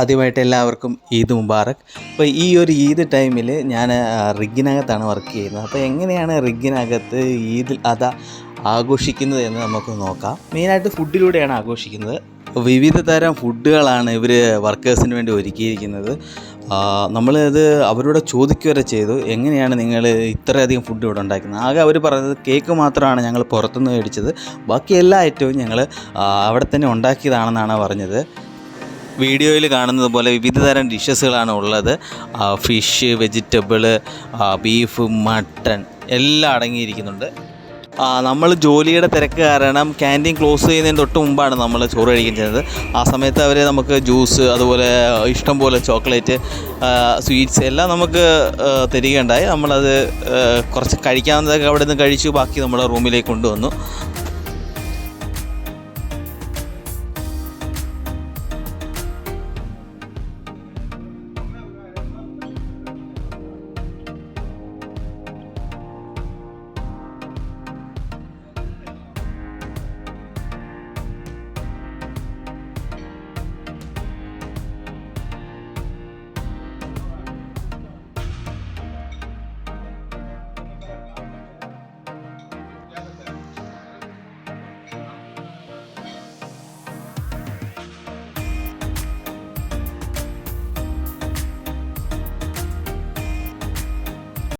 ആദ്യമായിട്ട് എല്ലാവർക്കും ഈദ് മുബാറക്. അപ്പോൾ ഈ ഒരു ഈദ് ടൈമിൽ ഞാൻ റിഗിനകത്താണ് വർക്ക് ചെയ്യുന്നത്. അപ്പോൾ എങ്ങനെയാണ് റിഗിനകത്ത് ഈദ് അത ആഘോഷിക്കുന്നത് എന്ന് നമുക്ക് നോക്കാം. മെയിനായിട്ട് ഫുഡിലൂടെയാണ് ആഘോഷിക്കുന്നത്. വിവിധ തരം ഫുഡുകളാണ് ഇവർ വർക്കേഴ്സിന് വേണ്ടി ഒരുക്കിയിരിക്കുന്നത്. നമ്മളത് അവരോട് ചോദിക്കുക വരെ ചെയ്തു, എങ്ങനെയാണ് നിങ്ങൾ ഇത്രയധികം ഫുഡ് ഇവിടെ ഉണ്ടാക്കുന്നത്. ആകെ അവർ പറഞ്ഞത് കേക്ക് മാത്രമാണ് ഞങ്ങൾ പുറത്തുനിന്ന് മേടിച്ചത്, ബാക്കി എല്ലാ ഐറ്റവും ഞങ്ങൾ അവിടെ തന്നെ ഉണ്ടാക്കിയതാണെന്നാണ് പറഞ്ഞത്. വീഡിയോയിൽ കാണുന്നത് പോലെ വിവിധ തരം ഡിഷസുകളാണ് ഉള്ളത്. ഫിഷ്, വെജിറ്റബിള്, ബീഫ്, മട്ടൺ എല്ലാം അടങ്ങിയിരിക്കുന്നുണ്ട്. നമ്മൾ ജോലിയുടെ തിരക്ക് കാരണം ക്യാൻറ്റീൻ ക്ലോസ് ചെയ്യുന്നതിന് തൊട്ട് മുമ്പാണ് നമ്മൾ ചോറ് കഴിക്കാൻ ചെയ്യുന്നത്. ആ സമയത്ത് അവർ നമുക്ക് ജ്യൂസ്, അതുപോലെ ഇഷ്ടം പോലെ ചോക്ലേറ്റ്, സ്വീറ്റ്സ് എല്ലാം നമുക്ക് തരികയുണ്ടായി. നമ്മളത് കുറച്ച് കഴിക്കാവുന്നതൊക്കെ അവിടെ നിന്ന് കഴിച്ചു, ബാക്കി നമ്മൾ റൂമിലേക്ക് കൊണ്ടുവന്നു.